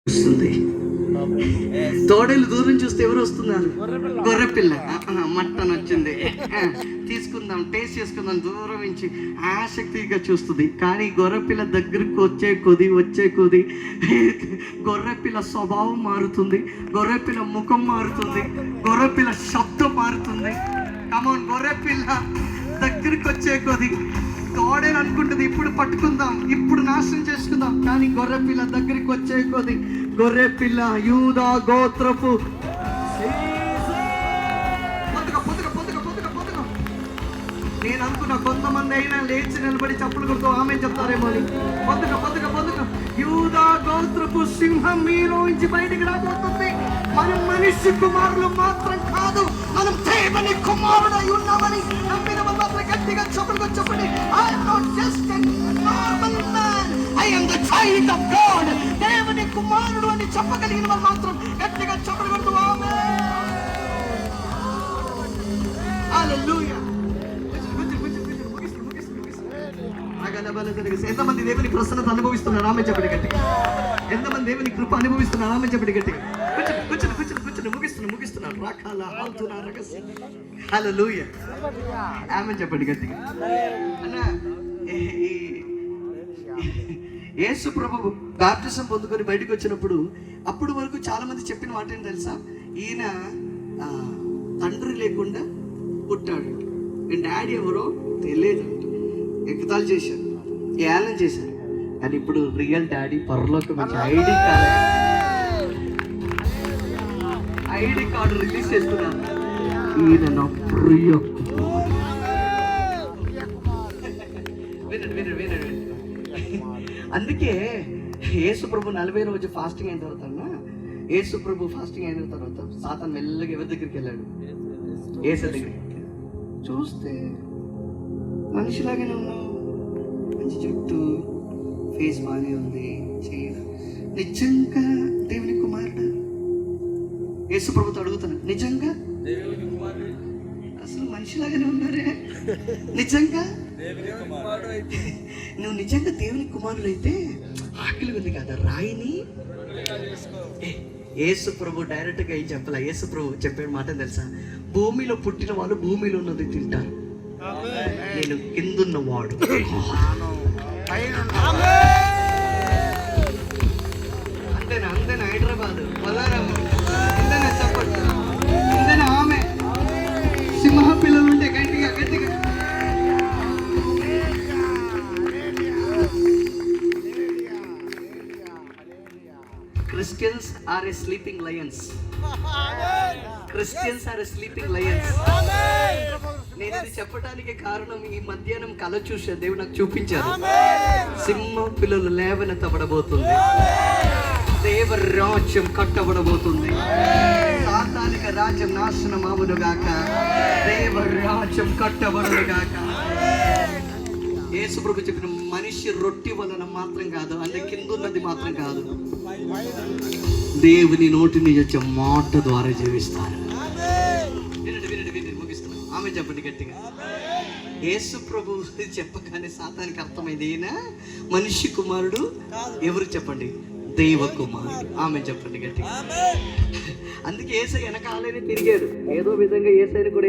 వస్తుంది. తోడేలు దూరం చూస్తే ఎవరు వస్తున్నారు? గొర్రెపిల్ల. మట్టన్ వచ్చింది, తీసుకుందాం, టేస్ట్ చేసుకుందాం దూరం నుంచి ఆసక్తిగా చూస్తుంది. కానీ గొర్రెపిల్ల దగ్గరికి వచ్చే కొద్ది గొర్రెపిల్ల స్వభావం మారుతుంది, గొర్రెపిల్ల ముఖం మారుతుంది, గొర్రెపిల్ల శబ్దం మారుతుంది. కమాన్, గొర్రెపిల్ల దగ్గరికి వచ్చే కొద్ది తోడేలు అనుకుంటుంది ఇప్పుడు పట్టుకుందాం, ఇప్పుడు నాశనం చేసుకుందాం. కానీ గొర్రెపిల్ల దగ్గరికి వచ్చే కొద్ది గొర్రెపిల్ల యూదా గోత్రపు నేను అనుకున్నా కొంతమంది అయినా లేచి నిలబడి చప్పులు కొడుతూ ఆమె చెప్తారేమో అని. పొద్దుక యూదా గోత్రపు సింహం మీలోంచి బయటికి రాబోతుంది. మనం మనిషి కుమారులు మాత్రం కాదు, మనం దేవుని కుమారుడై ఉన్నామని నమ్మిన వాళ్ళు మాత్రం గట్టిగా చప్పులు చెప్పండి. I am not just a normal man, I am the child of God. దేవుని కుమారుడు అని చెప్పగలిగిన వాళ్ళు మాత్రం గట్టిగా చప్పులు కొడుతూ ఆమేన్. హల్లెలూయా. ఎంతమంది దేవుని ప్రసన్నత అనుభవిస్తున్నారు? ఆమె చెప్పండి గట్టిగా. ఎంతమంది దేవుని కృప అనుభవిస్తున్నారు? ఆమె చెప్పండి గట్టిగా. కూర్చొని ముగిస్తున్నారు. హల్లెలూయా. ఆమె చెప్పండి గట్టిగా. అన్న, యేసు ప్రభువు బాప్టిజం పొందుకొని బయటకు వచ్చినప్పుడు అప్పుడు వరకు చాలా మంది చెప్పిన మాట ఏంటి తెలుసా? ఈయన తండ్రి లేకుండా పుట్టాడు, నేను డాడీ ఎవరో తెలియదు, ఎగతాళి చేశారు, ఏలం చేశారు. కానీ ఇప్పుడు రియల్ డాడీ పరలోకం నుంచి ఐడి కార్డు రిలీజ్ చేస్తున్నారు. ఈయన నా ప్రియ వినండి. అందుకే యేసు ప్రభు 40 రోజు ఫాస్టింగ్ అయిన తర్వాత, యేసు ప్రభు ఫాస్టింగ్ అయిన తర్వాత సాతాను మెల్లగా ఎవరి దగ్గరికి వెళ్ళాడు? యేసు దగ్గరికి. చూస్తే మనిషిలాగానే ఉన్నావు, మంచి జుట్టు, ఫేస్ బాగానే ఉంది, చేయడం నిజంగా దేవుని కుమారుడు? యేసు ప్రభుతో అడుగుతాను, నిజంగా అసలు మనిషిలాగానే ఉన్నారే, నిజంగా నువ్వు నిజంగా దేవుని కుమారుడు అయితే ఆకలి ఉంది కదా, రాయిని. యేసు ప్రభు డైరెక్ట్గా ఏం చెప్పాల. యేసు ప్రభు చెప్పే మాట తెలుసా? భూమిలో పుట్టిన వాళ్ళు భూమిలో ఉన్నది తింటారు, నేను కిందున్న వాడు. అంతేనా హైదరాబాద్ బలారాము ఇంతేనా చెప్పండి, ఇంతేనా? ఆమె సింహ పిల్లలు ఉంటే గట్టిగా Christians are a sleeping lions. Christians are a sleeping lions. నేను ఇది చెప్పడానికి కారణం, ఈ మధ్యాహ్నం కళ చూసే దేవుడు నాకు చూపించారు. సింహం పిల్లలు లేవనెత్తబడబోతుంది, దేవ రాజ్యం కట్టబడబోతుంది, సాతానిక రాజ్యం నాశనం అవును గాక, దేవ రాజ్యం కట్టబడును గాక. యేసు ప్రభు చెప్పిన మనిషి రొట్టి వలన మాత్రం కాదు, అంటే కిందున్నది మాత్రం కాదు, దేవుని నోటి నుంచి వచ్చే మాట ద్వారా జీవిస్తారు. వినండి, ముగిస్తున్నాను. ఆమె చెప్పండి గట్టిగా. యేసు ప్రభు చెప్పగానే సాతానికి అర్థమైంది, ఈయన మనిషి కుమారుడు. ఎవరు చెప్పండి? దైవ కుమారుడు. ఆమె చెప్పండి గట్టిగా. అందుకే యేసయ్య వెనకాలనే తిరిగాడు, ఏదో విధంగా యేసయ్యని కూడా